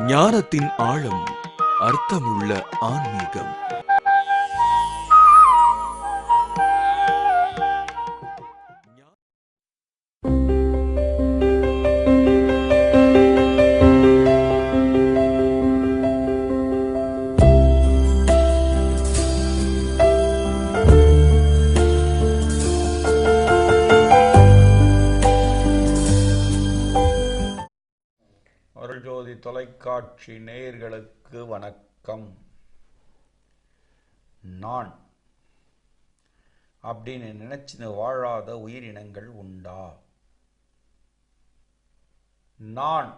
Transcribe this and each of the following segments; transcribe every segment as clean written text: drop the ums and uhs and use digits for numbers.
ஞானத்தின் ஆழம், அர்த்தமுள்ள ஆன்மீகம். அருள்ஜோதி தொலைக்காட்சி நேயர்களுக்கு வணக்கம். நான் அப்படின்னு நினைச்சு வாழாத உயிரினங்கள் உண்டா? நான்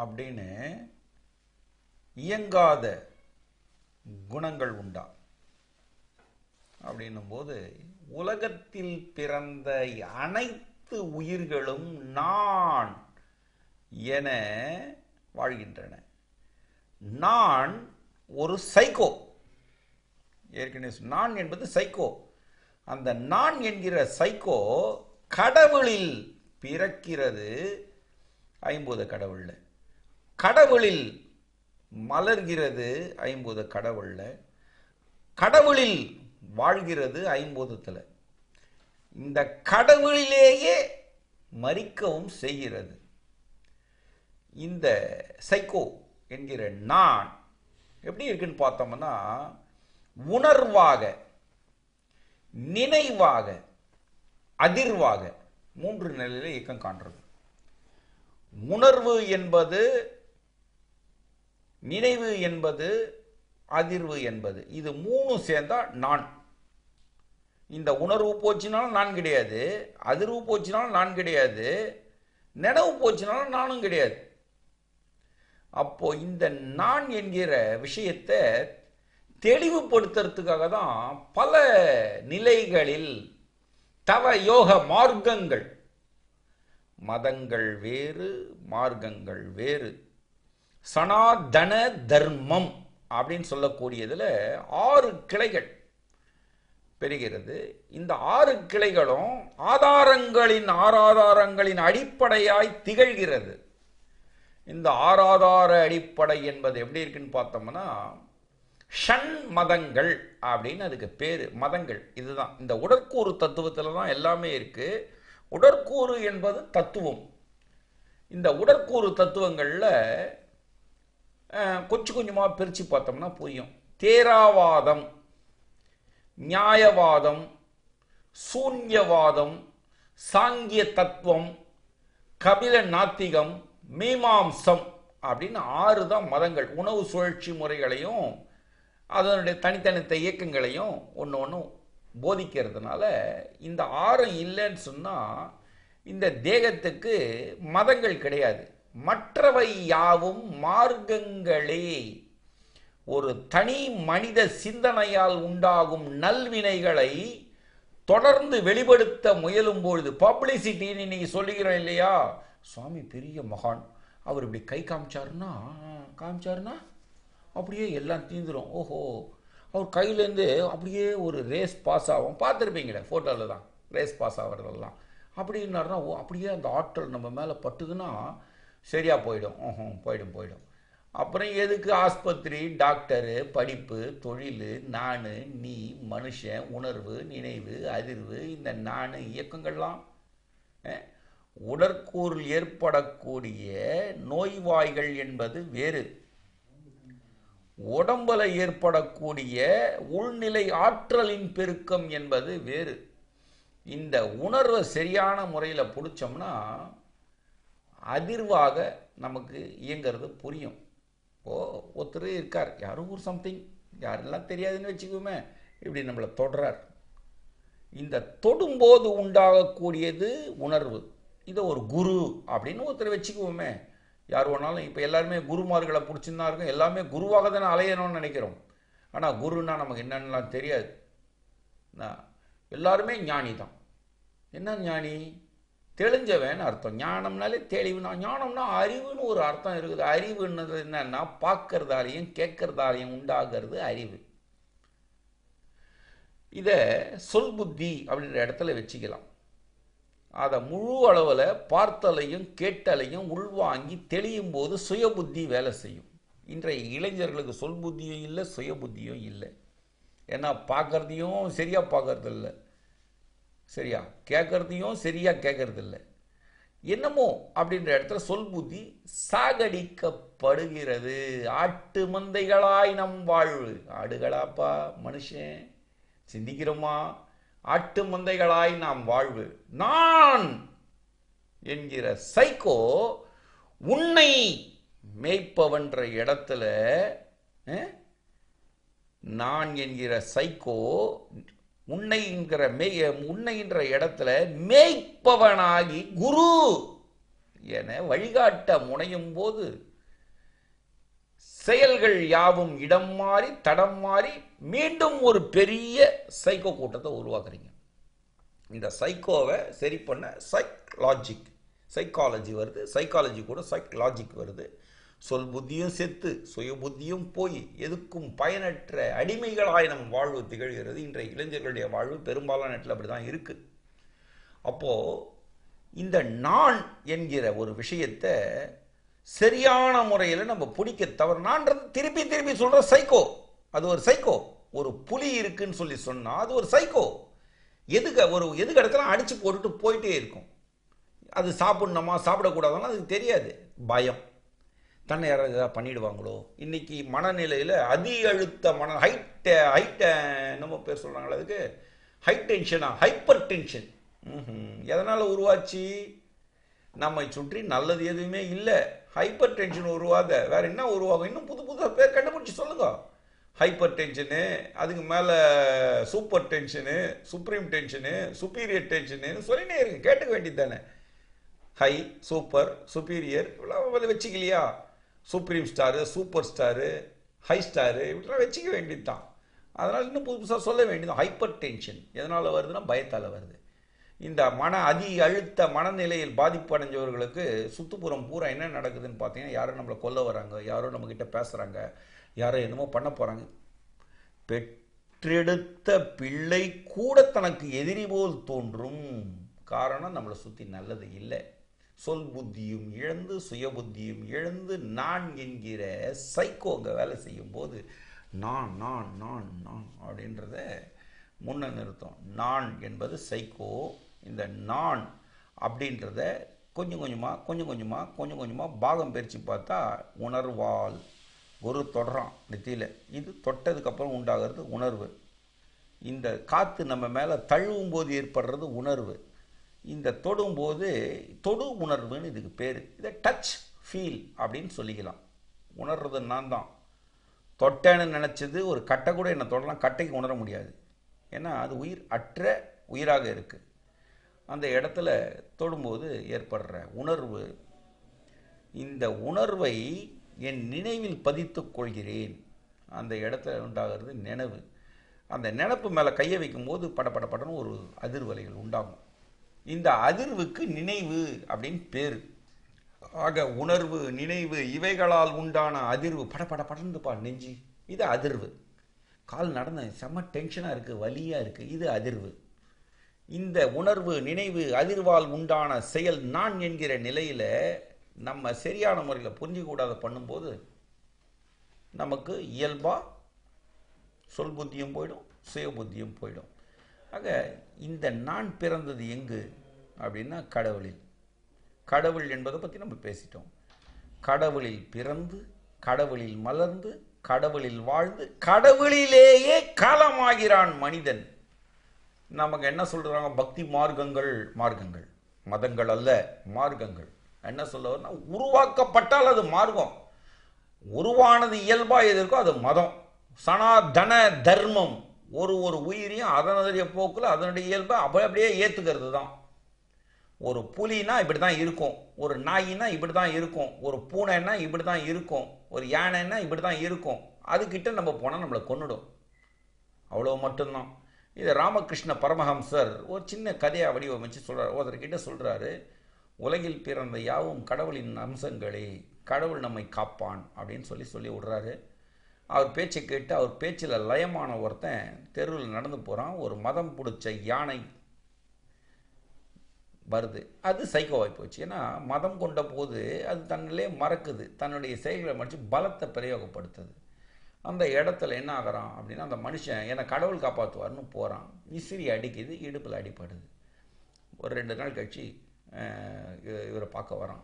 அப்படின்னு இயங்காத குணங்கள் உண்டா அப்படின்னும் போது, உலகத்தில் பிறந்த அனைத்து உயிர்களும் நான் என வாழ்கின்றன. நான் ஒரு சைக்கோ. ஏற்கனவே நான் என்பது சைக்கோ. அந்த நான் என்கிற சைக்கோ கடவுளில் பிறக்கிறது. ஐம்பூத கடவுள்ல கடவுளில் மலர்கிறது. ஐம்பூத கடவுள்ல கடவுளில் வாழ்கிறது. ஐம்பூதத்தில் இந்த கடவுளிலேயே மரிக்கவும் செய்கிறது. இந்த சைக்கோ என்கிற நான் எப்படி இருக்குன்னு பார்த்தோம்னா, உணர்வாக, நினைவாக, அதிர்வாக மூன்று நிலையில இயக்கம் காண்றது. உணர்வு என்பது, நினைவு என்பது, அதிர்வு என்பது, இது மூணு சேர்ந்தா நான். இந்த உணர்வு போச்சுனாலும் நான் கிடையாது, அதிர்வு போச்சுனாலும் நான் கிடையாது, நினைவு போச்சுனாலும் நானும் கிடையாது. அப்போ இந்த நான் என்கிற விஷயத்தை தெளிவுபடுத்துறதுக்காக தான் பல நிலைகளில் தவ யோக மார்க்கங்கள், மதங்கள் வேறு, மார்க்கங்கள் வேறு, சனாதன தர்மம் அப்படின்னு சொல்லக்கூடியதுல 6 கிளைகள் பெறுகிறது. இந்த 6 கிளைகளும் ஆதாரங்களின் அடிப்படையாய் திகழ்கிறது. இந்த ஆறாதார அடிப்படை என்பது எப்படி இருக்குன்னு பார்த்தோம்னா, ஷண் மதங்கள் அப்படின்னு அதுக்கு பேரு. மதங்கள் இதுதான். இந்த உடற்கூறு தத்துவத்தில் தான் எல்லாமே இருக்கு. உடற்கூறு என்பது தத்துவம். இந்த உடற்கூறு தத்துவங்களில் கொஞ்சம் கொஞ்சமாக பிரித்து பார்த்தோம்னா புரியும். தேராவாதம், நியாயவாதம், சூன்யவாதம், சாங்கிய தத்துவம், கபில நாத்திகம், மீமாம்சம் அப்படின்னு 6 தான் மதங்கள். உணவு சுழற்சி முறைகளையும் அதனுடைய தனித்தனித்த இயக்கங்களையும் ஒன்று போதிக்கிறதுனால இந்த 6 இல்லைன்னு சொன்னால் இந்த தேகத்துக்கு மதங்கள் கிடையாது. மற்றவை யாவும் மார்க்கங்களே. ஒரு தனி மனித சிந்தனையால் உண்டாகும் நல்வினைகளை தொடர்ந்து வெளிப்படுத்த முயலும் பொழுது, பப்ளிசிட்டின்னு இன்னைக்கு சொல்லுகிறோம் இல்லையா, சுவாமி பெரிய மகான், அவர் இப்படி கை காமிச்சாருன்னா அப்படியே எல்லாம் தீந்துரும். ஓஹோ, அவர் கையிலேருந்து அப்படியே ஒரு ரேஸ் பாஸ் ஆகும். பார்த்துருப்பீங்களே ஃபோட்டோவில் தான் ரேஸ் பாஸ் ஆகிறதெல்லாம். அப்படின்னாருன்னா அப்படியே அந்த ஆற்றல் நம்ம மேலே பட்டுதுன்னா சரியாக போயிடும். போயிடும். அப்புறம் எதுக்கு ஆஸ்பத்திரி, டாக்டரு, படிப்பு, தொழில், நான், நீ, மனுஷன், உணர்வு, நினைவு, அதிர்வு, இந்த நான் இயக்கங்கள்லாம். உடற்கூறில் ஏற்படக்கூடிய நோய்வாய்கள் என்பது வேறு. உடம்புல ஏற்படக்கூடிய உள்நிலை ஆற்றலின் பெருக்கம் என்பது வேறு. இந்த உணர்வை சரியான முறையில் பிடிச்சோம்னா அதிர்வாக நமக்கு இயங்கிறது புரியும். ஒருத்தர் இருக்கார், யாரும் ஒரு சம்திங், யாரெல்லாம் தெரியாதுன்னு வச்சுக்கோமே, இப்படி நம்மளை தொடுறார். இந்த தொடும்போது உண்டாகக்கூடியது உணர்வு. இதை ஒரு குரு அப்படின்னு ஒருத்தர் வச்சுக்குவோமே. யார் வேணாலும் இப்போ எல்லாருமே குருமார்களை பிடிச்சிருந்தா இருக்கும். எல்லாமே குருவாக தானே அலையணும்னு நினைக்கிறோம். ஆனால் குருன்னா நமக்கு என்னென்னலாம் தெரியாது. எல்லாருமே ஞானி தான். என்ன ஞானி? தெளிஞ்சவன் அர்த்தம். ஞானம்னாலே தெளிவுனா, ஞானம்னா அறிவுன்னு ஒரு அர்த்தம் இருக்குது. அறிவுன்றது என்னன்னா பார்க்கறதாலையும் கேட்கறதாலையும் உண்டாகிறது அறிவு. இதை சொல் புத்தி அப்படின்ற இடத்துல வச்சுக்கலாம். அதை முழு அளவில் பார்த்தலையும் கேட்டலையும் உள்வாங்கி தெளியும் போது சுய புத்தி வேலை செய்யும். இன்றைய இளைஞர்களுக்கு சொல் புத்தியும் இல்லை, சுய புத்தியும் இல்லை. ஏன்னா பார்க்குறதையும் சரியாக பார்க்கறது இல்லை, சரியா கேட்குறதையும் சரியாக கேட்கறது இல்லை. என்னமோ அப்படின்ற இடத்துல சொல் புத்தி சாகடிக்கப்படுகிறது. ஆட்டு மந்தைகளாய் நம் வாழ்வு. ஆடுகளாப்பா மனுஷன், சிந்திக்கிறோமா? ஆட்டு மந்தைகளாய் நாம் வாழ்வு. நான் என்கிற சைக்கோ உன்னை மேய்ப்பவன்ற இடத்துல, நான் என்கிற சைக்கோ உன்னை என்ற இடத்துல மேய்ப்பவனாகி குரு என வழிகாட்ட முனையும் போது செயல்கள் யாவும் இடம் மாறி தடம் மாறி மீண்டும் ஒரு பெரிய சைக்கோ கூட்டத்தை உருவாக்குறீங்க. இந்த சைக்கோவை சரி பண்ண சைக்காலஜி வருது, சைக்காலஜி கூட சைக்கலாஜிக் வருது. சொல் புத்தியும் செத்து சுய புத்தியும் போய் எதுக்கும் பயனற்ற அடிமைகளாய் நம் வாழ்வு திகழ்கிறது. இன்றைய இளைஞர்களுடைய வாழ்வு பெரும்பாலான இடத்துல அப்படி தான் இருக்கு. அப்போ இந்த நான் என்கிற ஒரு விஷயத்தை சரியான முறையில் நம்ம பிடிக்க தவறுனான்றது திருப்பி திருப்பி சொல்ற சைக்கோ. அது ஒரு சைக்கோ. ஒரு புலி இருக்குன்னு சொல்லி சொன்னா அது ஒரு சைக்கோ. எதுக்கு இடத்துல அடிச்சு போட்டுட்டு போயிட்டே இருக்கும். அது சாப்பிடணுமா சாப்பிடக்கூடாதுன்னா அதுக்கு தெரியாது. பயம், தன்னை யாராவது ஏதாவது பண்ணிடுவாங்களோ. இன்னைக்கு மனநிலையில் அதிக அழுத்த ஹைட் என்னமோ பேர் சொல்கிறாங்களே, அதுக்கு ஹை டென்ஷனா, ஹைப்பர் டென்ஷன். எதனால் உருவாச்சு? நம்மை சுற்றி நல்லது எதுவுமே இல்லை. ஹைப்பர் டென்ஷன் உருவாக வேற என்ன உருவாகும்? இன்னும் புது புது பேர் கண்டுபிடிச்சி சொல்லுங்க. ஹைப்பர் டென்ஷனு, அதுக்கு மேலே super tension, supreme tension, superior tension சொல்லினே இருக்கு. கேட்டுக்க வேண்டியது தானே. ஹை, சூப்பர், சுப்பீரியர் இவ்வளோ வச்சுக்கலையா? Supreme star, super star, high star இப்படிலாம் வச்சுக்க வேண்டியது தான். அதனால் இன்னும் புதுசாக சொல்ல வேண்டியது. ஹைப்பர் டென்ஷன் எதனால் வருதுன்னா பயத்தால் வருது. இந்த அழுத்த மனநிலையில் பாதிப்பு அடைஞ்சவர்களுக்கு சுற்றுப்புறம் பூரா என்ன நடக்குதுன்னு பார்த்தீங்கன்னா, யாரோ நம்மளை கொல்ல வராங்க, யாரோ நம்மக்கிட்ட பேசுகிறாங்க, யாரோ என்னமோ பண்ண போகிறாங்க. பெற்றெடுத்த பிள்ளை கூட தனக்கு எதிரி போல் தோன்றும். காரணம் நம்மளை சுற்றி நல்லது இல்லை. சொல் புத்தியும் இழந்து சுய புத்தியும் இழந்து நான் என்கிற சைக்கோங்க வேலை செய்யும் போது நான் நான் நான் நான் அப்படின்றத முன்ன நிறுத்தம். நான் என்பது சைக்கோ. இந்த நான் அப்படின்றத கொஞ்சம் கொஞ்சமாக பாகம் பிரித்து பார்த்தா உணர்வால் ஒரு தொடரான் நெத்தியில். இது தொட்டதுக்கப்புறம் உண்டாகிறது உணர்வு. இந்த காற்று நம்ம மேலே தழுவும் போது ஏற்படுறது உணர்வு. இந்த தொடும்போது தொடு உணர்வுன்னு இதுக்கு பேர். இதை டச் ஃபீல் அப்படின்னு சொல்லிக்கலாம். உணர்றது நான் தான். தொட்டேன்னு நினச்சது ஒரு கட்டை கூட என்னை தொடலாம், கட்டைக்கு உணர முடியாது. ஏன்னா அது உயிர் அற்ற உயிராக இருக்குது. அந்த இடத்துல தொடும்போது ஏற்படுற உணர்வு. இந்த உணர்வை என் நினைவில் பதித்து கொள்கிறேன். அந்த இடத்துல உண்டாகிறது நினைவு. அந்த நினப்பு மேலே கையை வைக்கும்போது படன்னு ஒரு அதிர்வலைகள் உண்டாகும். இந்த அதிர்வுக்கு நினைவு அப்படின்னு பேர். ஆக உணர்வு, நினைவு இவைகளால் உண்டான அதிர்வு படப்படப்படந்துப்பா நெஞ்சு, இது அதிர்வு. கால் நடந்த செம்ம டென்ஷனாக இருக்குது, வலியாக இருக்குது, இது அதிர்வு. இந்த உணர்வு, நினைவு, அதிர்வால் உண்டான செயல் நான் என்கிற நிலையில் நம்ம சரியான முறையில் புரிஞ்சிக்கூடாத பண்ணும்போது நமக்கு இயல்பாக சொல் புத்தியும் போயிடும், சுய புத்தியும் போயிடும். ஆக இந்த நான் பிறந்தது எங்கு அப்படின்னா கடவுளில். கடவுள் என்பதை பற்றி நம்ம பேசிட்டோம். கடவுளில் பிறந்து, கடவுளில் மலர்ந்து, கடவுளில் வாழ்ந்து, கடவுளிலேயே காலமாகிறான் மனிதன். நமக்கு என்ன சொல்றாங்க? பக்தி மார்க்கங்கள், மதங்கள் அல்ல, மார்க்கங்கள். என்ன சொல்லுவாருன்னா, உருவாக்கப்பட்டால் அது மார்க்கம், உருவானது இயல்பா எது இருக்கோ அது மதம். சனாதன தர்மம் ஒரு உயிரையும் அதனுடைய போக்கில் அதனுடைய இயல்பை அப்படியே ஏற்றுக்கிறது தான். ஒரு புலினா இப்படி தான் இருக்கும், ஒரு நாயினா இப்படி தான் இருக்கும், ஒரு பூனைன்னா இப்படி தான் இருக்கும், ஒரு யானைன்னா இப்படி தான் இருக்கும். அதுக்கிட்ட நம்ம போனால் நம்மளை கொன்னுடும். அவ்வளோ மட்டும்தான். இதை ராமகிருஷ்ண பரமஹம்சர் ஒரு சின்ன கதையை வடிவமைச்சு சொல்கிறார். ஒருத்தர்கிட்ட சொல்கிறாரு, உலகில் பிறந்த யாவும் கடவுளின் அம்சங்களே, கடவுள் நம்மை காப்பான் அப்படின்னு சொல்லி விடுறாரு. அவர் பேச்சை கேட்டு அவர் பேச்சில் லயமான ஒருத்தன் தெருவில் நடந்து போகிறான். ஒரு மதம் பிடிச்ச யானை வருது. அது சைக்கோவாகி போச்சு. ஏன்னா மதம் கொண்ட போது அது தன்னிலே மறக்குது, தன்னுடைய செயல்களை மறைச்சு பலத்தை பிரயோகப்படுத்துது. அந்த இடத்துல என்ன ஆகிறான் அப்படின்னா, அந்த மனுஷன் என்னை கடவுள் காப்பாற்றுவார்னு போகிறான். விசிறி அடிக்குது, இடுப்பில் அடிப்படுது. ஒரு 2 நாள் கழிச்சு இவரை பார்க்க வரான்.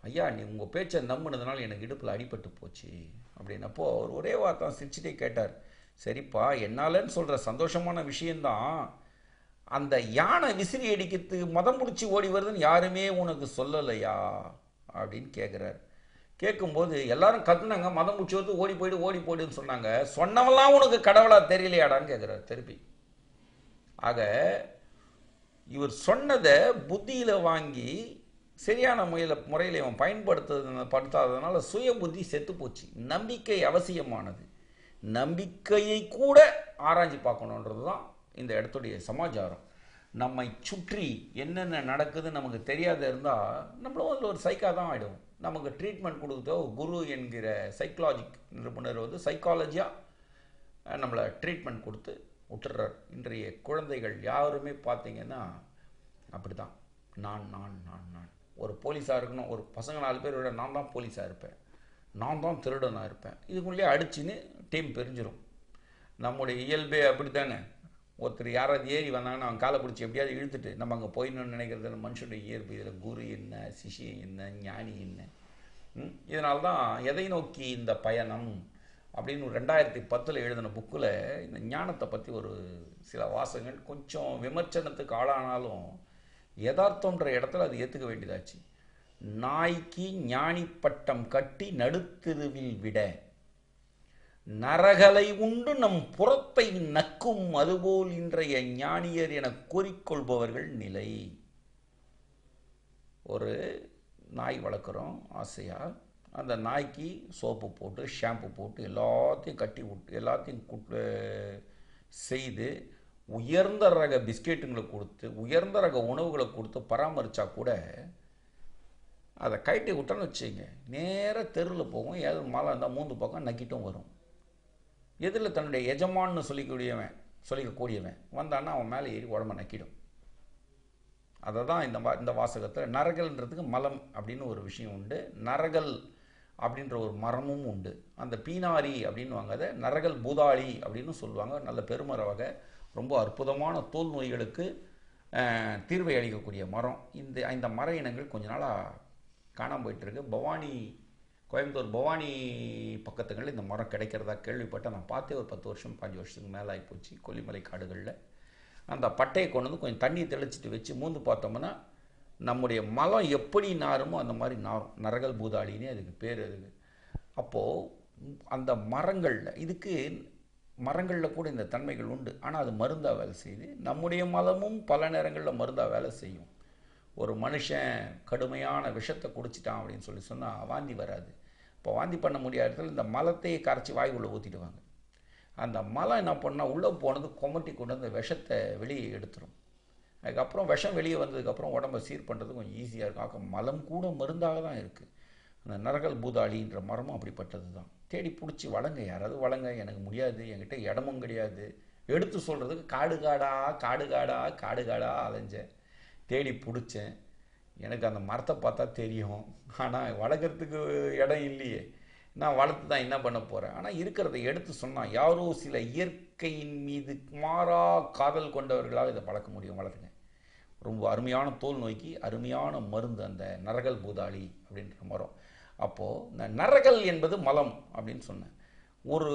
ஐயா, நீ உங்கள் பேச்சை நம்பினதுனால எனக்கு இடுப்பில் அடிபட்டு போச்சு அப்படின்னப்போ அவர் ஒரே வார்த்தை சிரிச்சுட்டே கேட்டார், சரிப்பா, என்னாலன்னு சொல்கிற சந்தோஷமான விஷயந்தான், அந்த யானை விசிறி அடிக்கிறதுக்கு மதம் முடிச்சு ஓடி வருதுன்னு யாருமே உனக்கு சொல்லலையா அப்படின்னு கேட்குறாரு. கேட்கும்போது எல்லாரும் கத்துனாங்க, மதம் முடிச்சு வந்து ஓடி போயிடுன்னு சொன்னாங்க. சொன்னவெல்லாம் உனக்கு கடவுளா தெரியலையாடான்னு கேட்குறாரு திருப்பி. ஆக இவர் சொன்னதை புத்தியில் வாங்கி சரியான முறையில் இவன் படுத்தாததுனால சுய புத்தி செத்து போச்சு. நம்பிக்கை அவசியமானது. நம்பிக்கையை கூட ஆராய்ச்சி பார்க்கணுன்றது தான் இந்த இடத்துடைய சமாச்சாரம். நம்மை சுற்றி என்னென்ன நடக்குது நமக்கு தெரியாத இருந்தால் நம்மளும் அதில் ஒரு சைக்கா தான் ஆகிடும். நமக்கு ட்ரீட்மெண்ட் கொடுக்குதோ குரு என்கிற சைக்காலஜிக் நிபுணர் வந்து சைக்காலஜியாக நம்மளை ட்ரீட்மெண்ட் கொடுத்து விட்டுறார். இன்றைய குழந்தைகள் யாருமே பார்த்தீங்கன்னா அப்படி தான், நான் நான் நான் நான் ஒரு போலீஸாக இருக்கணும், ஒரு பசங்க 4 பேர் விட நான் தான் போலீஸாக இருப்பேன், நான் தான் திருடனாக இருப்பேன், இதுக்குள்ளேயே அடிச்சுன்னு டீம் பிரிஞ்சிடும். நம்முடைய இயல்பே அப்படி தானே. ஒருத்தர் யாராவது ஏறி வந்தாங்கன்னா அவன் காலை பிடிச்சி எப்படியாவது இழுத்துட்டு நம்ம அங்கே போயிடணும்னு நினைக்கிறது மனுஷனுடைய இயல்பு. இதில் குரு என்ன, சிஷியம் என்ன, ஞானி என்ன. இதனால தான் எதை நோக்கி இந்த பயணம் அப்படின்னு 2010 எழுதின புக்கில் இந்த ஞானத்தை பற்றி ஒரு சில வாசகங்கள் கொஞ்சம் விமர்சனத்துக்கு ஆளானாலும் யதார்த்தம்ன்ற இடத்துல அது ஏற்றுக்க வேண்டியதாச்சு. நாய்க்கு ஞானி பட்டம் கட்டி நடுத்தெருவில் விட, நரகலை உண்டு நம் புறத்தை நக்கும், அதுபோல் இன்றைய ஞானியர் என கூறிக்கொள்பவர்கள் நிலை. ஒரு நாய் வளர்க்குறோம் ஆசையாக, அந்த நாய்க்கு சோப்பு போட்டு ஷாம்பு போட்டு எல்லாத்தையும் கட்டி விட்டு எல்லாத்தையும் செய்து உயர்ந்த ரக பிஸ்கெட்டுங்களை கொடுத்து உயர்ந்த ரக உணவுகளை கொடுத்து பராமரித்தா கூட அதை கட்டி விட்டோன்னு வச்சுங்க, நேராக தெருவில் போகும். ஏதாவது மழை இருந்தால் 3 பக்கம் நக்கிட்டும் வரும். எதில் தன்னுடைய எஜமான்னு சொல்லிக்கக்கூடியவன் வந்தான்னா அவன் மேலே ஏறி உடம்பை நக்கிடும். அதை தான் இந்த வாசகத்தில் நரகல்ன்றதுக்கு மலம் அப்படின்னு ஒரு விஷயம் உண்டு, நரகல் அப்படின்ற ஒரு மரமும் உண்டு. அந்த பீனாரி அப்படின்னு வாங்காத நரகல் பூதாளி அப்படின்னு சொல்லுவாங்க. நல்ல பெருமர வகை, ரொம்ப அற்புதமான தோல் நோய்களுக்கு தீர்வை அளிக்கக்கூடிய மரம். இந்த மர இனங்கள் கொஞ்ச நாளாக காணாமல் போயிட்டுருக்கு. கோயம்புத்தூர் பவானி பக்கத்துகளில் இந்த மரம் கிடைக்கிறதா கேள்விப்பட்டேன். நான் பார்த்தே ஒரு 10 வருஷம் 5 வருஷத்துக்கு மேலே ஆகிப்போச்சு. கொல்லிமலை காடுகளில் அந்த பட்டையை கொண்டு வந்து கொஞ்சம் தண்ணி தெளிச்சிட்டு வச்சு மூந்து பார்த்தோம்னா நம்முடைய மலம் எப்படி நாருமோ அந்த மாதிரி நாரும். நரகல் பூதாளினே அதுக்கு பேர். அதுக்கு அப்போது அந்த மரங்களில் கூட இந்த தன்மைகள் உண்டு. ஆனால் அது மருந்தாக வேலை செய்யுது. நம்முடைய மலமும் பல நேரங்களில் மருந்தாக வேலை செய்யும். ஒரு மனுஷன் கடுமையான விஷத்தை குடிச்சிட்டான் அப்படின்னு சொன்னால் வாந்தி வராது. இப்போ வாந்தி பண்ண முடியாத இடத்துல இந்த மலத்தையே கரைச்சி வாய் உள்ள ஊற்றிடுவாங்க. அந்த மலம் என்ன பண்ணால் உள்ளே போனது கொமட்டி கொண்டு அந்த விஷத்தை வெளியே எடுத்துரும். அதுக்கப்புறம் விஷம் வெளியே வந்ததுக்கப்புறம் உடம்பை சீர் பண்ணுறது கொஞ்சம் ஈஸியாக இருக்கும். ஆக மலம் கூட மருந்தாக தான் இருக்குது. அந்த நரகல் பூதாளின்ற மரமும் அப்படிப்பட்டது தான். தேடி பிடிச்சி வளங்க, யாராவது வளங்க. எனக்கு முடியாது, என்கிட்ட இடமும் கிடையாது, எடுத்து சொல்கிறதுக்கு காடு காடாக அலைஞ்சேன், தேடி பிடிச்சேன். எனக்கு அந்த மரத்தை பார்த்தா தெரியும், ஆனால் வளர்க்குறதுக்கு இடம் இல்லையே. நான் வளர்த்து தான் என்ன பண்ண போகிறேன். ஆனால் இருக்கிறத எடுத்து சொன்னால் யாரோ சில இயற்கையின் மீது மாறா காதல் கொண்டவர்களால் இதை பழக்க முடியும். வளருங்க. ரொம்ப அருமையான தோல் நோய்க்கு அருமையான மருந்து அந்த நரகல் பூதாளி அப்படின்ற மரம். அப்போது இந்த நரகல் என்பது மலம் அப்படின்னு சொன்னேன். ஒரு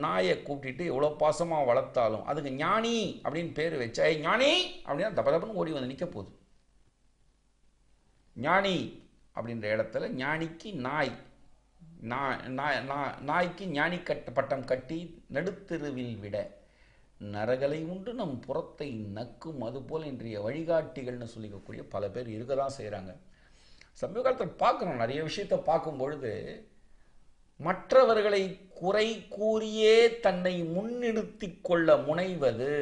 நாயை கூப்பிட்டு எவ்வளோ பாசமாக வளர்த்தாலும் அதுக்கு ஞானி அப்படின்னு பேர் வச்சா, ஞானி அப்படின்னா தப்பன்னு ஓடி வந்து நிற்க போகுது. ஞானி அப்படின்ற இடத்துல ஞானிக்கு நாய்க்கு ஞானி பட்டம் கட்டி நடுத்தெருவில் விட, நரகலை உண்டு நம் புறத்தை நக்கும், அதுபோல் இன்றைய வழிகாட்டிகள்னு சொல்லிக்கக்கூடிய பல பேர் இருக்க தான் செய்கிறாங்க. சமீப காலத்தில் பார்க்குறோம், நிறைய விஷயத்தை பார்க்கும் பொழுது மற்றவர்களை குறை கூறியே தன்னை முன்னிறுத்தி கொள்ள முனைவது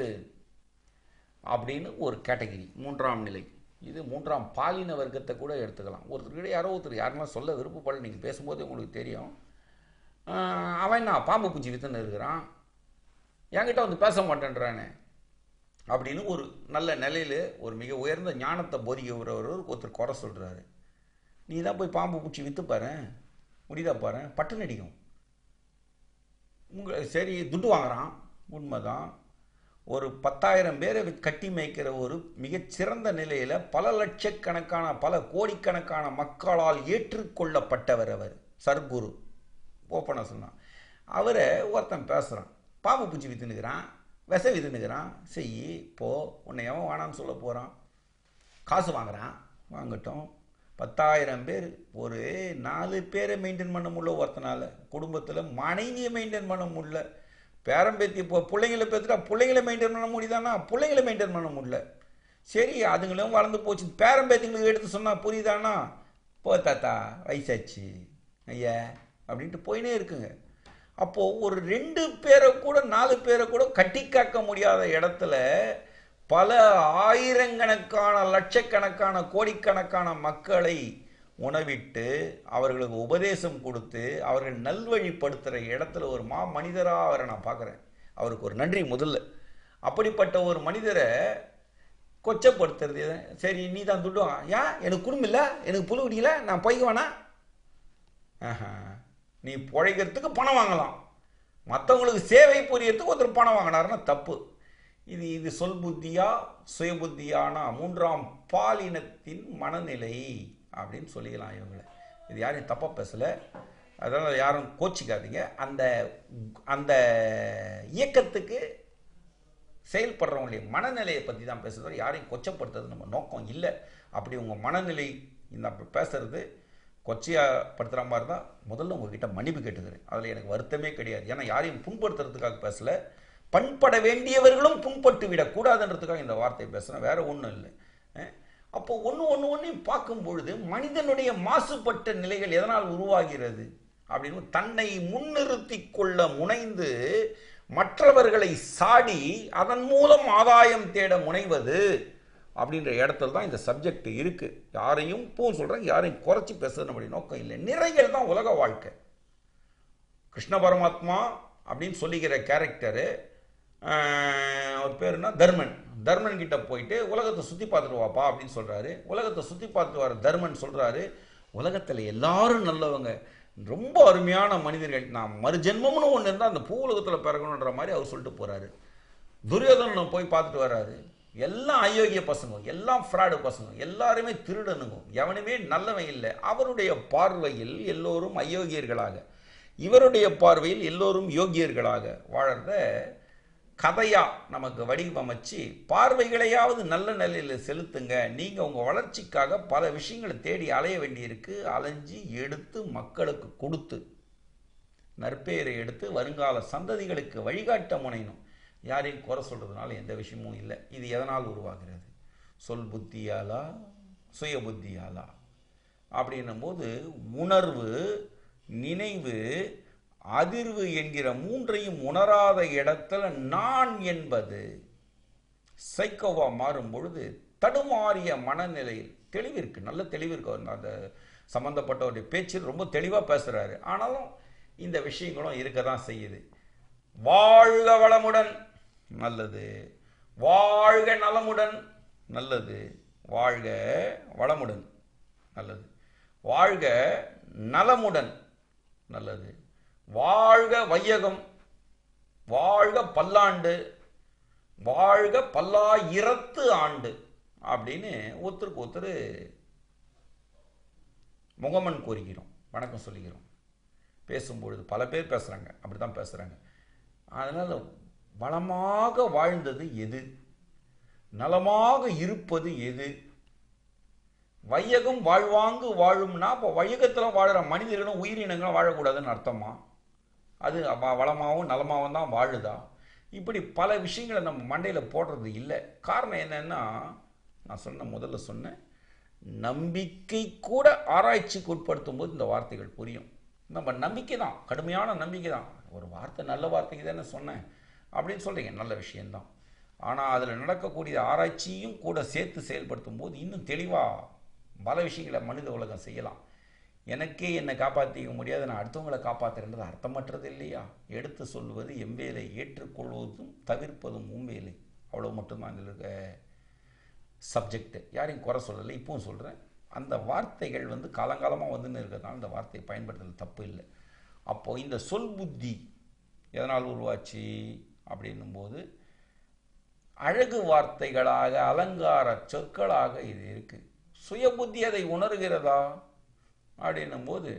அப்படின்னு ஒரு கேட்டகிரி, 3ஆம் நிலை. இது 3ஆம் பாலின வர்க்கத்தை கூட எடுத்துக்கலாம். ஒருத்தர் யாருன்னா சொல்ல விருப்பப்படல, நீங்கள் பேசும்போது உங்களுக்கு தெரியும். அவன் நான் பாம்பு பூச்சி வித்துன்னு இருக்கிறான், என்கிட்ட வந்து பேச மாட்டேன்றானே. அப்படின்னு ஒரு நல்ல நிலையில் ஒரு மிக உயர்ந்த ஞானத்தை போதிக்கிறவர் ஒருத்தர் குறை சொல்கிறாரு. நீ தான் போய் பாம்பு பூச்சி விற்று பாரு, முடிதா பாரு, பட்டுன்னு அடிக்கும். சரி, துட்டு வாங்குறான், உண்மைதான். ஒரு 10,000 பேரை கட்டி மேய்க்கிற ஒரு மிகச்சிறந்த நிலையில் பல லட்சக்கணக்கான பல கோடிக்கணக்கான மக்களால் ஏற்றுக்கொள்ளப்பட்டவர் அவர் சர்க்குரு. ஓப்பனாக சொன்னான். அவரை ஒருத்தன் பேசுகிறான், பாம்பு பூச்சி விற்றுனுக்கிறான், விசை விற்றுனுக்கிறான், செய் போ, உன்னை எவன் வேணான்னு சொல்ல போகிறான். காசு வாங்குறான், வாங்கட்டும். 10,000 பேர், ஒரு 4 பேரை மெயின்டைன் பண்ண முடியல ஒருத்தனால, குடும்பத்தில் மனைவியை மெயின்டைன் பண்ண முடியல, பேரம்பேத்தி இப்போ பிள்ளைங்களை பேத்துட்டா பிள்ளைங்களை மெயின்டைன் பண்ண முடியுதானா? பிள்ளைங்களை மெயின்டைன் பண்ண முடியல. சரி, அதுங்களும் வளர்ந்து போச்சு, பேரம்பேத்திங்களுக்கு எடுத்து சொன்னால் புரியுதானா? போ தாத்தா, வயசாச்சு ஐயா அப்படின்ட்டு போயினே இருக்குங்க. அப்போது ஒரு 2 பேரை கூட 4 பேரை கூட கட்டி காக்க முடியாத இடத்துல பல ஆயிரக்கணக்கான லட்சக்கணக்கான கோடிக்கணக்கான மக்களை உணவிட்டு அவர்களுக்கு உபதேசம் கொடுத்து அவர்கள் நல்வழிப்படுத்துகிற இடத்துல ஒரு மனிதராக அவரை நான் பார்க்குறேன். அவருக்கு ஒரு நன்றி முதல்ல. அப்படிப்பட்ட ஒரு மனிதரை கொச்சப்படுத்துறது, சரி நீ தான் துட்டுவாங்க, ஏன் எனக்கு குடும்பம் இல்லை, எனக்கு புழு குடிக்கல, நான் போய்க்க வேணா. நீ பிழைக்கிறதுக்கு பணம் வாங்கலாம், மற்றவங்களுக்கு சேவை புரியறதுக்கு ஒருத்தர் பணம் வாங்கினாருன்னா தப்பு. இது சொல் புத்தியா சுய புத்தியானா 3ஆம் பாலினத்தின் மனநிலை அப்படின்னு சொல்லிக்கலாம் இவங்களை. இது யாரையும் தப்பாக பேசலை, அதனால் யாரும் கோச்சிக்காதீங்க. அந்த அந்த இயக்கத்துக்கு செயல்படுறவங்களுடைய மனநிலையை பற்றி தான் பேசுகிறது, யாரையும் கொச்சப்படுத்துறது நம்ம நோக்கம் இல்லை. அப்படி உங்கள் மனநிலை இந்த பேசுறது கொச்சையாகப்படுத்துகிற மாதிரி தான் முதல்ல உங்ககிட்ட மன்னிப்பு கேட்டுக்கிறேன். அதில் எனக்கு வருத்தமே கிடையாது. ஏன்னா யாரையும் புண்படுத்துறதுக்காக பேசலை, பண்பட வேண்டியவர்களும் புண்பட்டு விடக்கூடாதுன்றதுக்காக இந்த வார்த்தையை பேசுகிறேன், வேற ஒன்றும் இல்லை. அப்போ ஒன்றையும் பார்க்கும் பொழுது மனிதனுடைய மாசுபட்ட நிலைகள் எதனால் உருவாகிறது அப்படின்னு தன்னை முன்னிறுத்தி கொள்ள முனைந்து மற்றவர்களை சாடி அதன் மூலம் ஆதாயம் தேட முனைவது அப்படின்ற இடத்துல தான் இந்த சப்ஜெக்ட் இருக்கு. யாரையும் சொல்றேன், யாரையும் குறைச்சி பேசுறது நம்முடைய நோக்கம் இல்லை. நிறைகள் தான் உலக வாழ்க்கை. கிருஷ்ண பரமாத்மா அப்படின்னு சொல்லிக்கிற கேரக்டரு, அவர் பேர் என்ன, தர்மன் கிட்ட போயிட்டு உலகத்தை சுற்றி பார்த்துட்டு வாப்பா அப்படின்னு சொல்கிறாரு. உலகத்தை சுற்றி பார்த்துட்டு வர தர்மன் சொல்கிறாரு, உலகத்தில் எல்லாரும் நல்லவங்க, ரொம்ப அருமையான மனிதர்கள், நான் மறுஜென்மம்னு ஒன்று இருந்தால் அந்த பூ உலகத்தில் பிறக்கணுன்ற மாதிரி அவர் சொல்லிட்டு போகிறாரு. துரியோதனன் போய் பார்த்துட்டு வர்றாரு, எல்லாம் அயோக்கிய பசங்க, எல்லாம் ஃப்ராடு பசங்க, எல்லாருமே திருடனுங்க, எவனுமே நல்லவன் இல்லை. அவருடைய பார்வையில் எல்லோரும் அயோக்கியர்களாக, இவருடைய பார்வையில் எல்லோரும் யோகியர்களாக வாழறத கதையா நமக்கு வடிவமைச்சு பார்வைகளையாவது நல்ல நிலையில் செலுத்துங்க. நீங்கள் உங்கள் வளர்ச்சிக்காக பல விஷயங்களை தேடி அலைய வேண்டியிருக்கு. அலைஞ்சி எடுத்து மக்களுக்கு கொடுத்து நற்பெயரை எடுத்து வருங்கால சந்ததிகளுக்கு வழிகாட்ட முனையணும். யாரையும் குறை சொல்கிறதுனால எந்த விஷயமும் இல்லை. இது எதனால் உருவாகிறது? சொல் புத்தியாலா சுய புத்தியாலா அப்படின்னும் போது உணர்வு, நினைவு, அதிர்வு என்கிற 3ஐயும் உணராத இடத்துல நான் என்பது சைக்கோவா மாறும் பொழுது தடுமாறிய மனநிலையில் தெளிவு இருக்கு, நல்ல தெளிவு இருக்கு. அந்த சம்பந்தப்பட்டவருடைய பேச்சில் ரொம்ப தெளிவாக பேசுறாரு. ஆனாலும் இந்த விஷயங்களும் இருக்க தான் செய்யுது. வாழ்க வளமுடன் நல்லது, வாழ்க நலமுடன் நல்லது, வாழ்க வளமுடன் நல்லது, வாழ்க நலமுடன் நல்லது, வாழ்க வையகம், வாழ்க பல்லாண்டு, வாழ்க பல்லாயிரத்து ஆண்டு அப்படின்னு ஒருத்தருக்கு ஒருத்தர் முகமன் கோரிக்கிறோம், வணக்கம் சொல்லிக்கிறோம். பேசும்பொழுது பல பேர் பேசுகிறாங்க, அப்படி தான் பேசுகிறாங்க. அதனால் வளமாக வாழ்ந்தது எது, நலமாக இருப்பது எது, வையகம் வாழ்வாங்கு வாழும்னா அப்போ வையகத்தில் வாழ்கிற மனிதர்களும் உயிரினங்களும் வாழக்கூடாதுன்னு அர்த்தமா? அது வளமாகவும் நலமாகவும் தான் வாழுதா? இப்படி பல விஷயங்களை நம்ம மண்டையில் போடுறது இல்லை. காரணம் என்னன்னா, நான் முதல்ல சொன்னேன், நம்பிக்கை கூட ஆராய்ச்சிக்கு உட்படுத்தும் போது இந்த வார்த்தைகள் புரியும். நம்ம நம்பிக்கை தான், கடுமையான நம்பிக்கை தான். ஒரு வார்த்தை நல்ல வார்த்தைக்கு தானே சொன்னேன் அப்படின்னு சொல்கிறீங்க, நல்ல விஷயந்தான். ஆனால் அதில் நடக்கக்கூடிய ஆராய்ச்சியும் கூட சேர்த்து செயல்படுத்தும் போது இன்னும் தெளிவாக பல விஷயங்களை மனித உலகம் செய்யலாம். எனக்கே என்னை காப்பாற்றிக்க முடியாது, நான் அடுத்தவங்களை காப்பாற்றுறது அர்த்தமற்றது இல்லையா? எடுத்து சொல்வது எம்வேலை, ஏற்றுக்கொள்வதும் தவிர்ப்பதும் உம்வேலை. அவ்வளோ மட்டும்தான் இதில் இருக்க சப்ஜெக்ட். யாரையும் குறை சொல்லலை, இப்பவும் சொல்கிறேன். அந்த வார்த்தைகள் வந்து காலங்காலமாக வந்துன்னு இருக்கிறதுனால அந்த வார்த்தையை பயன்படுத்துறது தப்பு இல்லை. அப்போது இந்த சொல் புத்தி எதனால் உருவாச்சு அப்படின்னும்போது அழகு வார்த்தைகளாக அலங்கார சொற்களாக இது இருக்குது. சுய புத்தி அதை உணர்கிறதா அப்படின்னும்போது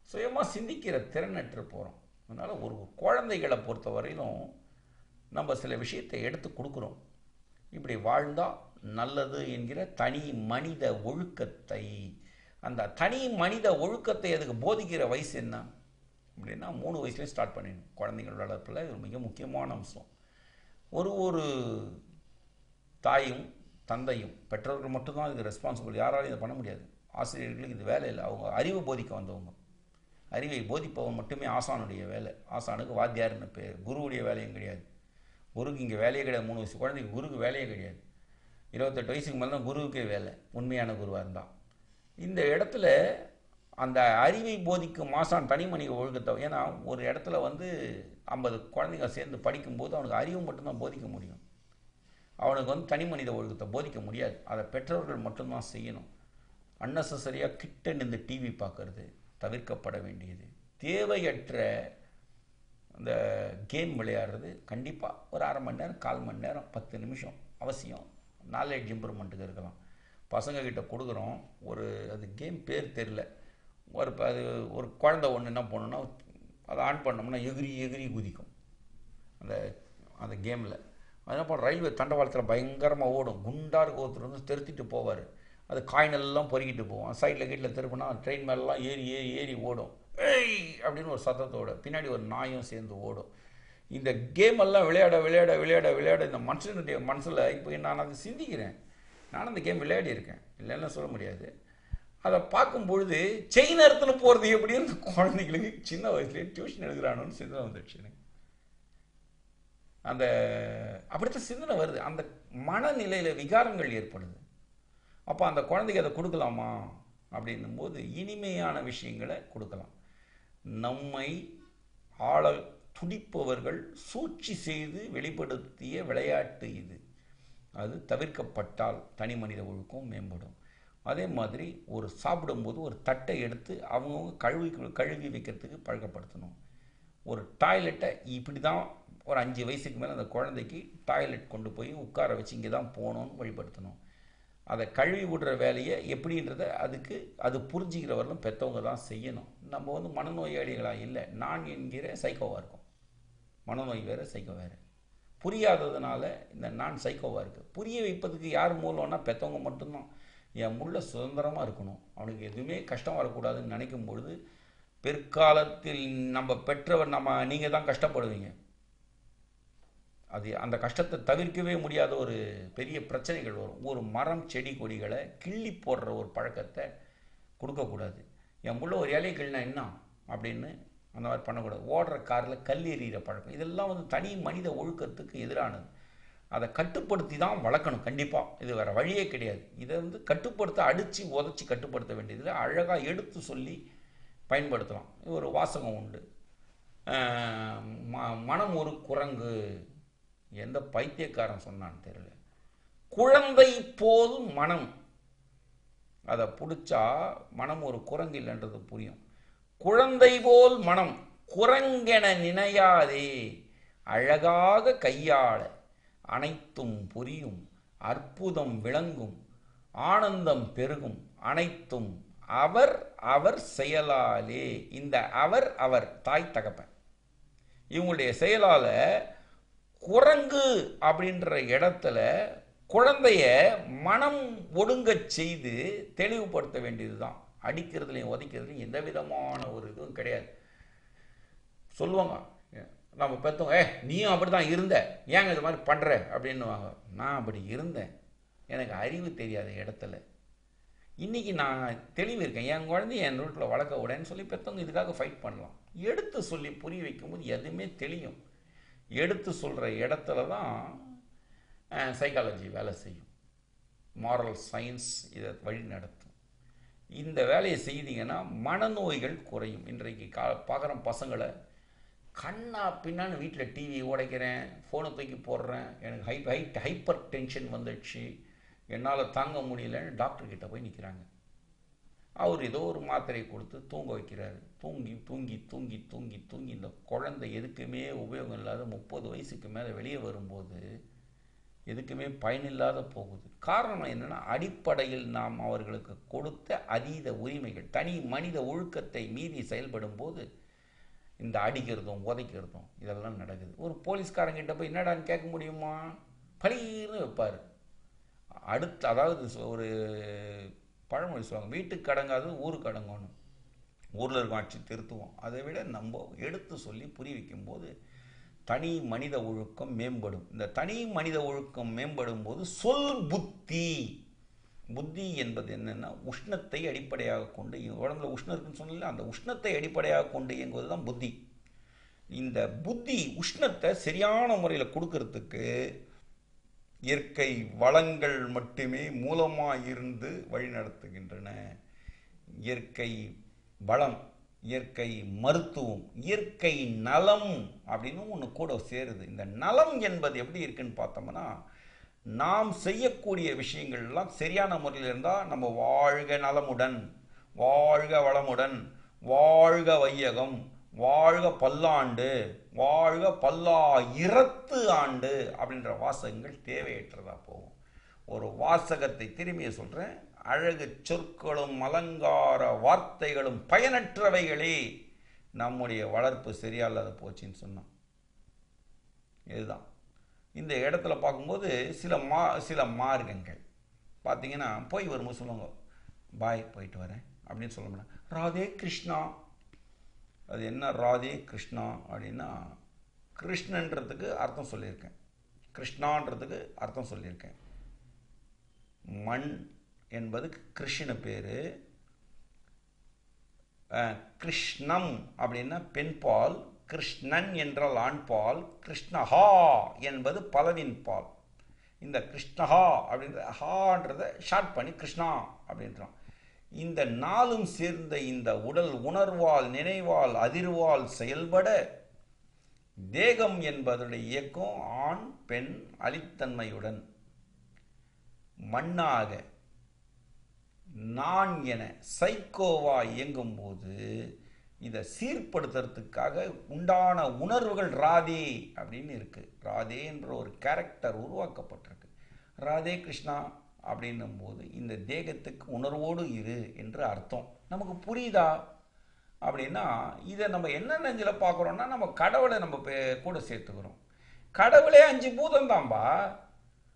சுயமாக சிந்திக்கிற திறனற்று போகிறோம். அதனால் ஒரு குழந்தைகளை பொறுத்த வரையிலும் நம்ம சில விஷயத்தை எடுத்து கொடுக்குறோம். இப்படி வாழ்ந்தால் நல்லது என்கிற தனி மனித ஒழுக்கத்தை, அந்த தனி மனித ஒழுக்கத்தை அதுக்கு போதிக்கிற வயசு என்ன அப்படின்னா 3 வயசுலேயே ஸ்டார்ட் பண்ணிடணும். குழந்தைங்களோட வளர்ப்பில் இது மிக முக்கியமான அம்சம். ஒரு தாயும் தந்தையும் பெற்றோர்கள் மட்டும்தான் இதுக்கு ரெஸ்பான்சிபிள். யாராலும் இதை பண்ண முடியாது. ஆசிரியர்களுக்கு இது வேலை இல்லை. அவங்க அறிவை போதிக்க வந்தவங்க. அறிவை போதிப்பவன் மட்டுமே ஆசானுடைய வேலை. ஆசானுக்கு வாத்தியார்னு பேர். குருவுடைய வேலையும் கிடையாது. குருக்கு இங்கே வேலையே கிடையாது. 3 வயசு குழந்தைக்கு குருக்கு வேலையே கிடையாது. 28 வயசுக்கு மேலே தான் குருவுக்கே வேலை, உண்மையான குருவாக இருந்தால். இந்த இடத்துல அந்த அறிவை போதிக்கும் ஆசான் தனி மனித ஒழுக்கத்தை, ஏன்னா ஒரு இடத்துல வந்து 50 குழந்தைங்க சேர்ந்து படிக்கும்போது அவனுக்கு அறிவு மட்டும்தான் போதிக்க முடியும். அவனுக்கு வந்து தனி மனித ஒழுக்கத்தை போதிக்க முடியாது. அதை பெற்றோர்கள் மட்டும்தான் செய்யணும். அன்னெசரியாக கிட்ட நின்று டிவி பார்க்கறது தவிர்க்கப்பட வேண்டியது. தேவையற்ற அந்த கேம் விளையாடுறது கண்டிப்பாக ஒரு அரை மணி நேரம், 1/4 மணி நேரம், 10 நிமிஷம் அவசியம். நாலேஜ் இம்ப்ரூவ்மெண்ட்டுக்கு இருக்கலாம். பசங்கக்கிட்ட கொடுக்குறோம், அது கேம் பேர் தெரில, அது ஒரு குழந்தை ஒன்று என்ன பண்ணணும்னா அதை ஆன் பண்ணோம்னா எகிரி எகிரி குதிக்கும் அந்த கேமில். அதனால் ரயில்வே தண்டவாளத்தில் பயங்கரமாக ஓடும். குண்டாருக்கு ஒருத்தர் வந்து தெருத்திட்டு போவார். அது காயினெல்லாம் பொறுக்கிட்டு போவோம். சைடில் கீட்டில் திருப்பினா ட்ரெயின் மேலெலாம் ஏறி ஏறி ஏறி ஓடும். ஏய் அப்படின்னு ஒரு சத்தத்தோடு பின்னாடி ஒரு நாயும் சேர்ந்து ஓடும். இந்த கேமெல்லாம் விளையாட விளையாட விளையாட விளையாட இந்த மனுஷனுடைய மனசில் இப்போ நான் அதை சிந்திக்கிறேன். நானும் அந்த கேம் விளையாடி இருக்கேன், இல்லைன்னா சொல்ல முடியாது. அதை பார்க்கும் பொழுது செயின் இடத்துல போகிறது எப்படின்னு குழந்தைங்களுக்கு சின்ன வயசுலேயே டியூஷன் எழுதுகிறானோன்னு சிந்தனை வந்துடுச்சு எனக்கு. அப்படித்தான் சிந்தனை வருது. அந்த மனநிலையில் விகாரங்கள் ஏற்படுது. அப்போ அந்த குழந்தைக்கு அதை கொடுக்கலாமா அப்படின்னும் போது இனிமையான விஷயங்களை கொடுக்கலாம். நம்மை ஆள துடிப்பவர்கள் சூழ்ச்சி செய்து வெளிப்படுத்திய விளையாட்டு இது. அது தவிர்க்கப்பட்டால் தனி மனித ஒழுக்கம் மேம்படும். அதே மாதிரி ஒரு சாப்பிடும்போது ஒரு தட்டை எடுத்து அவங்கவுங்க கழுவி வைக்கிறதுக்கு பழக்கப்படுத்தணும். ஒரு டாய்லெட்டை இப்படி தான் ஒரு 5 வயசுக்கு மேலே அந்த குழந்தைக்கு டாய்லெட் கொண்டு போய் உட்கார வச்சு இங்கே தான் போகணுன்னு வழிபடுத்தணும். அதை கழுவி விடுற வேலையை எப்படின்றத அது புரிஞ்சிக்கிறவர்களும் பெற்றவங்க தான் செய்யணும். நம்ம வந்து மனநோயாளிகளாக இல்லை, நான் என்கிற சைக்கோவாக இருக்கும். மனநோய் வேறு, சைக்கோ வேறு. புரியாததுனால இந்த நான் சைக்கோவாக இருக்குது. புரிய வைப்பதுக்கு யார் மூலம்னா பெற்றவங்க மட்டும்தான். என் முள்ள சுதந்திரமாக இருக்கணும், அவனுக்கு எதுவுமே கஷ்டம் வரக்கூடாதுன்னு நினைக்கும் பொழுது பிற்காலத்தில் நம்ம பெற்றவர் நீங்கள் தான் கஷ்டப்படுவீங்க. அந்த கஷ்டத்தை தவிர்க்கவே முடியாத ஒரு பெரிய பிரச்சனைகள் வரும். ஒரு மரம் செடி கொடிகளை கிள்ளி போடுற ஒரு பழக்கத்தை கொடுக்கக்கூடாது. என் முள்ள ஒரு இலையை கிள்ளினா என்ன அப்படின்னு அந்த மாதிரி பண்ணக்கூடாது. ஓடுற காரில் கல் எறிகிற பழக்கம், இதெல்லாம் வந்து தனி மனித ஒழுக்கத்துக்கு எதிரானது. அதை கட்டுப்படுத்தி தான் வளர்க்கணும் கண்டிப்பாக. இது வேறு வழியே கிடையாது. இதை வந்து கட்டுப்படுத்த அடித்து உதச்சி கட்டுப்படுத்த வேண்டியதில் அழகாக எடுத்து சொல்லி பயன்படுத்தலாம். ஒரு வாசகம் உண்டு, மனம் ஒரு குரங்கு. எந்த பைத்தியக்காரன் சொன்னான்னு தெரியல. குழந்தை போல் மனம், அதை பிடிச்சா மனம் ஒரு குரங்கு இல்லைன்றது புரியும். குழந்தை போல் மனம் குரங்கென நினையாதே, அழகாக கையாள அனைத்தும் புரியும், அற்புதம் விளங்கும், ஆனந்தம் பெருகும், அனைத்தும் அவர் அவர் செயலாலே. இந்த அவர் தாய் தகப்பன் இவங்களுடைய செயலால் குரங்கு அப்படின்ற இடத்துல குழந்தைய மனம் ஒடுங்க செய்து தெளிவுபடுத்த வேண்டியது தான். அடிக்கிறதுலையும் உதைக்கிறதுலையும் எந்த விதமான ஒரு இதுவும் கிடையாது. சொல்லுவாங்க நம்ம பெற்றவங்க, நீயும் அப்படி தான் இருந்த, ஏங்க இது மாதிரி பண்ணுற அப்படின்னுவாங்க. நான் அப்படி இருந்தேன், எனக்கு அறிவு தெரியாத இடத்துல. இன்றைக்கி நான் தெளிவு இருக்கேன். என் குழந்தைய என் ரூட்டில் வளர்க்க விடன்னு சொல்லி பெற்றவங்க இதுக்காக ஃபைட் பண்ணலாம். எடுத்து சொல்லி புரிய வைக்கும்போது எதுவுமே தெளியும். எடுத்து சொல்கிற இடத்துல தான் சைக்காலஜி வேலை செய்யும், மாரல் சயின்ஸ் இதை வழி நடத்தும். இந்த வேலையை செய்தீங்கன்னா மனநோய்கள் குறையும். இன்றைக்கு பார்க்குற பசங்களை கண்ணா பின்னான்னு வீட்டில் டிவி உடைக்கிறேன், ஃபோனை தூக்கி போடுறேன், எனக்கு ஹைப்பர் டென்ஷன் வந்துடுச்சு, என்னால் தாங்க முடியலன்னு டாக்டர்கிட்ட போய் நிற்கிறாங்க. அவர் ஏதோ ஒரு மாத்திரையை கொடுத்து தூங்க வைக்கிறாரு. தூங்கி தூங்கி தூங்கி தூங்கி தூங்கி இந்த குழந்தை எதுக்குமே உபயோகம் இல்லாத 30 வயசுக்கு மேலே வெளியே வரும்போது எதுக்குமே பயனில்லாத போகுது. காரணம் என்னென்னா, அடிப்படையில் நாம் அவர்களுக்கு கொடுத்த அதீத உரிமைகள், தனி மனித ஒழுக்கத்தை மீறி செயல்படும் போது இந்த அடிக்கிறதும் உதைக்கிறதும் இதெல்லாம் நடக்குது. ஒரு போலீஸ்காரங்கிட்ட போய் என்னடான்னு கேட்க முடியுமா? பலீர்னு வைப்பார். அதாவது ஒரு பழமொழி சொல்லுவாங்க, வீட்டுக்கு அடங்காது ஊருக்கு அடங்கணும். ஊரில் இருக்கும் ஆட்சி திருத்துவோம். அதை விட நம்ம எடுத்து சொல்லி புரிய வைக்கும்போது தனி மனித ஒழுக்கம் மேம்படும். இந்த தனி மனித ஒழுக்கம் மேம்படும் போது சொல் புத்தி. புத்தி என்பது என்னென்னா, உஷ்ணத்தை அடிப்படையாக கொண்டு, உடம்புல உஷ்ணம் இருக்குன்னு சொன்னல, அந்த உஷ்ணத்தை அடிப்படையாக கொண்டு இயங்குவது தான் புத்தி. இந்த புத்தி உஷ்ணத்தை சரியான முறையில் கொடுக்கறதுக்கு இயற்கை வளங்கள் மட்டுமே மூலமாக இருந்து வழிநடத்துகின்றன. இயற்கை வளம், இயற்கை மருத்துவம், இயற்கை நலம் அப்படின்னு ஒன்று கூட சேருது. இந்த நலம் என்பது எப்படி இருக்குன்னு பார்த்தோம்னா, நாம் செய்யக்கூடிய விஷயங்கள்லாம் சரியான முறையில் இருந்தால் நம்ம வாழ்க நலமுடன், வாழ்க வளமுடன், வாழ்க வையகம், வாழ்க பல்லாண்டு, வாழ்க பல்லாயிரத்து ஆண்டு அப்படின்ற வாசகங்கள் தேவையற்றதா போகும். ஒரு வாசகத்தை திரும்பிய சொல்கிறேன், அழகு சொற்களும் அலங்கார வார்த்தைகளும் பயனற்றவைகளே நம்முடைய வளர்ப்பு சரியால்லாத போச்சுன்னு சொன்னோம். இதுதான் இந்த இடத்துல பார்க்கும்போது சில மார்க்கங்கள் பார்த்தீங்கன்னா, போய் வரும்போது சொல்லுவாங்க, பாய் போயிட்டு வரேன் அப்படின்னு சொல்ல முடியும். ராதே கிருஷ்ணா. அது என்ன ராதே கிருஷ்ணா அப்படின்னா, கிருஷ்ணன்றதுக்கு அர்த்தம் சொல்லியிருக்கேன், கிருஷ்ணான்றதுக்கு அர்த்தம் சொல்லியிருக்கேன். மண் என்பது கிருஷ்ண பேர், கிருஷ்ணம் அப்படின்னா பெண்பால், கிருஷ்ணன் என்றால் ஆண்பால், கிருஷ்ணஹா என்பது பலவின் பால். இந்த கிருஷ்ணஹா அப்படின்ற ஹான்றதை ஷார்ட் பண்ணி கிருஷ்ணா அப்படின்றான். இந்த நாளும் சேர்ந்த இந்த உடல் உணர்வால், நினைவால், அதிர்வால் செயல்பட தேகம் என்பதனுடைய இயக்கம் ஆண் பெண் அலித்தன்மையுடன் மண்ணாக நான் என சைக்கோவா இயங்கும் போது இதை சீர்படுத்துறதுக்காக உண்டான உணர்வுகள் ராதே அப்படின்னு இருக்கு. ராதே என்ற ஒரு கேரக்டர் உருவாக்கப்பட்டிருக்கு. ராதே கிருஷ்ணா அப்படின்னும் போது இந்த தேகத்துக்கு உணர்வோடு இரு என்று அர்த்தம். நமக்கு புரியுதா அப்படின்னா, இதை நம்ம என்ன நெஞ்சில் பார்க்குறோன்னா, நம்ம கடவுளை நம்ம கூட சேர்த்துக்கிறோம். கடவுளே 5 பூதம் தான்பா.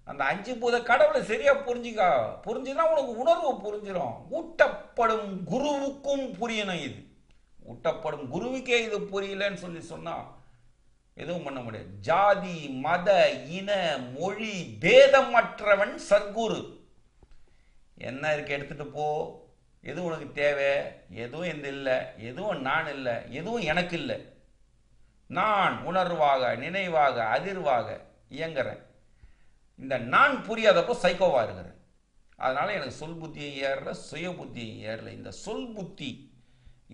அந்த 5 பூத கடவுளை சரியா புரிஞ்சுதான் உனக்கு உணர்வு புரிஞ்சிடும். ஊட்டப்படும் குருவுக்கும் புரியணும். இது ஊட்டப்படும் குருவுக்கே இது புரியலன்னு சொன்னா எதுவும் பண்ண முடியாது. ஜாதி மத இன மொழி பேதமற்றவன் சத்குரு. என்ன இருக்கு எடுத்துட்டு போ, எது உனக்கு தேவை, எதுவும் எந்த இல்லை, எதுவும் நான் இல்லை, எதுவும் எனக்கு இல்லை. நான் உணர்வாக நினைவாக அதிர்வாக இயங்குறேன். இந்த நான் புரியாதப்போ சைக்கோவா இருக்கிறேன். அதனால எனக்கு சொல் புத்தியை ஏறல, சுய புத்தியை ஏறல. இந்த சொல் புத்தி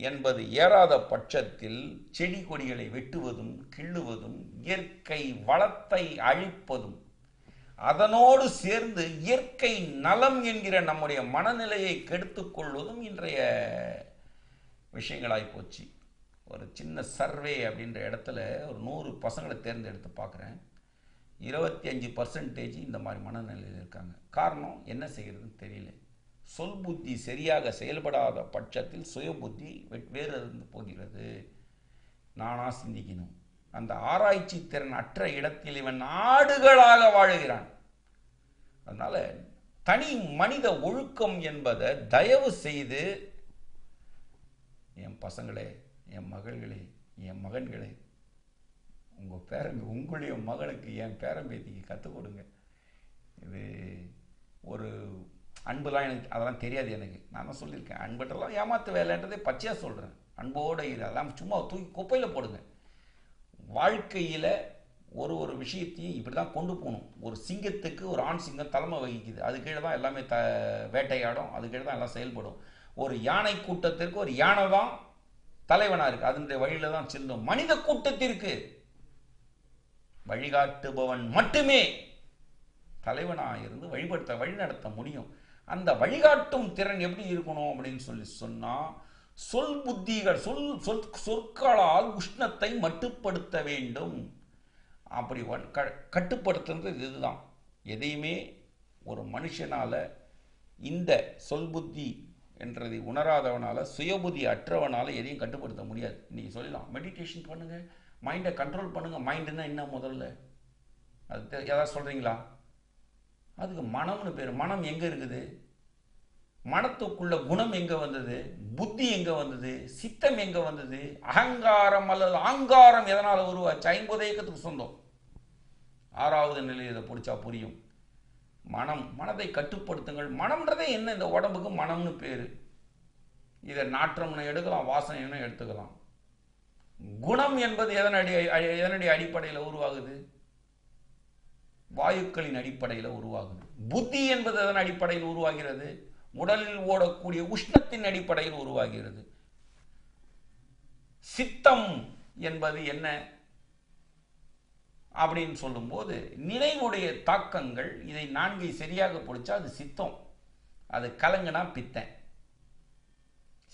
என்பது ஏறாத பட்சத்தில் செடி கொடிகளை வெட்டுவதும் கிள்ளுவதும் இயற்கை வளத்தை அழிப்பதும் அதனோடு சேர்ந்து இயற்கை நலம் என்கிற நம்முடைய மனநிலையை கெடுத்துக் கொள்வதும் இன்றைய விஷயங்களாய் போச்சு. ஒரு சின்ன சர்வே அப்படின்ற இடத்துல ஒரு 100 பசங்களை தேர்ந்தெடுத்து பார்க்குறேன். 25% இந்த மாதிரி மனநிலையில் இருக்காங்க. காரணம் என்ன செய்கிறதுன்னு தெரியல. சொல் புத்தி சரியாக செயல்படாத பட்சத்தில் சுய புத்தி வேறு இருந்து போகிறது. நானா சிந்திக்கணும். அந்த ஆராய்ச்சி திறன் அற்ற இடத்தில் இவன் ஆடுகளாக வாழுகிறான். அதனால தனி மனித ஒழுக்கம் என்பதை தயவு செய்து என் பசங்களே, என் மகள்களே, என் மகன்களே, உங்களுடைய மகனுக்கு என் பேரம்பேத்திக்கு கற்றுக் கொடுங்க. இது ஒரு அன்புலாம் எனக்கு அதெல்லாம் தெரியாது. எனக்கு நான் தான் சொல்லியிருக்கேன், அன்புட்டெல்லாம் ஏமாத்து வேலைன்றதே பச்சையாக சொல்கிறேன். அன்போடு இது அதெல்லாம் சும்மா தூக்கி குப்பையில் போடுங்க. வாழ்க்கையில் ஒரு விஷயத்தையும் இப்படி தான் கொண்டு போகணும். ஒரு சிங்கத்துக்கு ஒரு ஆண் சிங்கம் தலைமை வகிக்குது. அது கீழே தான் எல்லாமே வேட்டையாடும், அது கீழே தான் எல்லாம் செயல்படும். ஒரு யானை கூட்டத்திற்கு ஒரு யானை தான் தலைவனா இருக்கு, அதனுடைய வழியில தான் செல்லும். மனித கூட்டத்திற்கு வழிகாட்டுபவன் மட்டுமே தலைவனா இருந்து வழிநடத்த முடியும். அந்த வழிகாட்டும் திறன் எப்படி இருக்கணும் அப்படின்னு சொன்னா, சொல் புத்திகள் சொற்களால் உஷ்ணத்தை மட்டுப்படுத்த வேண்டும். அப்படி கட்டுப்படுத்துறது இதுதான். எதையுமே ஒரு மனுஷனால இந்த சொல் புத்தி என்றதை உணராதவனால, சுயபுத்தி அற்றவனால எதையும் கட்டுப்படுத்த முடியாது. இன்னைக்கு சொல்லலாம், மெடிடேஷன் பண்ணுங்க, மைண்டை கண்ட்ரோல் பண்ணுங்க. மைண்டுன்னா என்ன முதல்ல? அது ஏதாவது சொல்றீங்களா? அதுக்கு மனம்னு பேர். மனம் எங்க இருக்குது? மனத்துக்குள்ள குணம் எங்க வந்தது? புத்தி எங்க வந்தது? சித்தம் எங்க வந்தது? அகங்காரம் அல்லது ஆங்காரம் எதனால உருவாச்சு? 50 இயக்கத்துக்கு சொந்தம். 6வது நிலையில் இதை பிடிச்சா புரியும். மனதை கட்டுப்படுத்துங்கள். மனம்ன்றதே என்ன? இந்த உடம்புக்கு மனம்னு பேரு. இதை நாற்றம்னு எடுக்கலாம், வாசனைன்னு எடுத்துக்கலாம். குணம் என்பது எதனுடைய அடிப்படையில் உருவாகுது? வாயுக்களின் அடிப்படையில் உருவாகுது. புத்தி என்பது எதன் அடிப்படையில் உருவாகிறது? உடலில் ஓடக்கூடிய உஷ்ணத்தின் அடிப்படையில் உருவாகிறது. சித்தம் என்பது என்ன அப்படின்னு சொல்லும்போது, நினைவுடைய தாக்கங்கள். இதை 4 சரியாக பிடிச்சா அது சித்தம். அது கலங்குனா பித்தன்.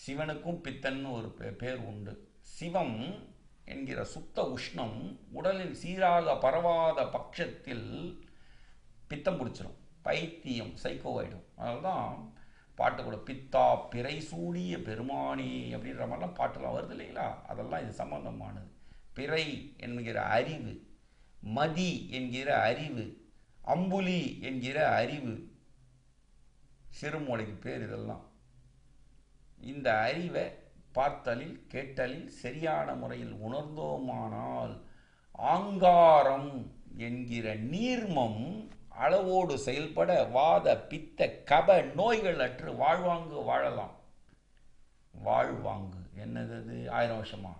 சிவனுக்கும் பித்தன்னு ஒரு பேர் உண்டு. சிவம் என்கிற சுத்த உஷ்ணம் உடலில் சீராக பரவாத பட்சத்தில் பித்தம் பிடிச்சிடும், பைத்தியம், சைக்கோவாயிடும். அதனால்தான் பாட்டு கூட பித்தா பிறை சூடிய பெருமானி அப்படின்ற மாதிரிலாம் பாட்டெல்லாம் வருது இல்லைங்களா? அதெல்லாம் இது சம்பந்தமானது. பிறை என்கிற அறிவு, மதி என்கிற அறிவு, அம்புலி என்கிற அறிவு, சிறுமூளைக்கு பேர் இதெல்லாம். இந்த அறிவை பார்த்தலில் கேட்டலில் சரியான முறையில் உணர்ந்தோமானால் ஆங்காரம் என்கிற நீர்மம் அளவோடு செயல்பட வாத பித்த கப நோய்கள் அற்று வாழ்வாங்கு வாழலாம். வாழ்வாங்கு என்னது? 1000 வருஷமா?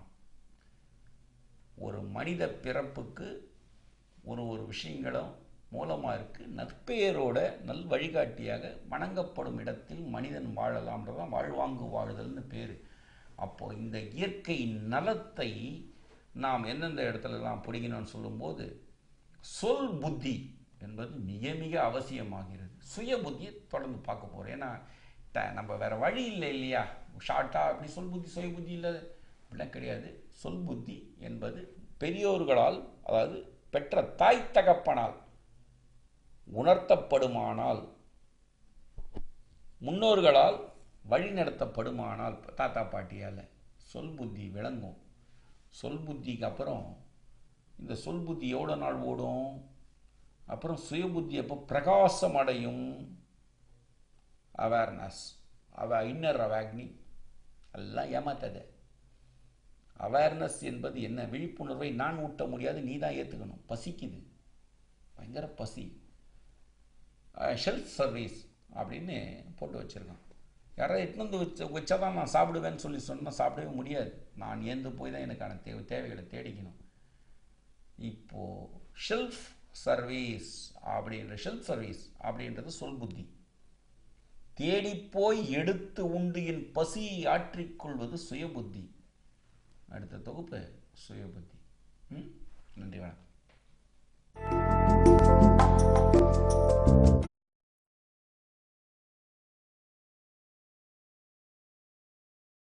ஒரு மனித பிறப்புக்கு ஒரு விஷயங்களும் மூலமாக இருக்குது. நற்பெயரோட நல் வழிகாட்டியாக வணங்கப்படும் இடத்தில் மனிதன் வாழலாம்ன்றதான் வாழ்வாங்கு வாழுதல்னு பேர். அப்போ இந்த இயற்கை நலத்தை நாம் எந்தெந்த இடத்துலலாம் பிடிக்கணும்னு சொல்லும்போது, சொல் புத்தி என்பது மிக மிக அவசியமாகிறது. சுய புத்தியை தொடர்ந்து பார்க்க போகிறோம். ஏன்னா நம்ம வேற வழி இல்லை இல்லையா? ஷார்ட்டாக அப்படி சொல் புத்தி சுய புத்தி இல்லை அப்படிலாம் கிடையாது. சொல் புத்தி என்பது பெரியோர்களால், அதாவது பெற்ற தாய் தகப்பனால் உணர்த்தப்படுமானால், முன்னோர்களால் வழி நடத்தப்படுமானால், தாத்தா பாட்டியால் சொல் புத்தி விளங்கும். சொல் புத்திக்கு அப்புறம் இந்த சொல் புத்தி எவ்வளோ நாள் ஓடும்? அப்புறம் சுய புத்தி எப்போ பிரகாசம் அடையும்? அவேர்னஸ், இன்னர் அவேக்னி எல்லாம் ஏமாத்தது. அவேர்னஸ் என்பது என்ன? விழிப்புணர்வை நான் ஊட்ட முடியாது, நீ தான் ஏற்றுக்கணும். பசிக்குது, பயங்கர பசி. ஷெல்ஃப் சர்வீஸ் அப்படின்னு போட்டு வச்சுருக்கான். யாராவது எட்டுன்னு வந்து வச்சா தான் நான் சாப்பிடுவேன்னு சொன்னால் சாப்பிடவே முடியாது. நான் ஏந்து போய் தான் எனக்கான தேவைகளை தேடிக்கணும். இப்போது ஷெல்ஃப் சர்வீஸ் அப்படின்றது சொல் புத்தி. தேடிப்போய் எடுத்து உண்டு என் பசியை ஆற்றிக்கொள்வது சுய புத்தி. அடுத்த தொகுப்பு சுய புத்தி. நன்றி, வணக்கம்.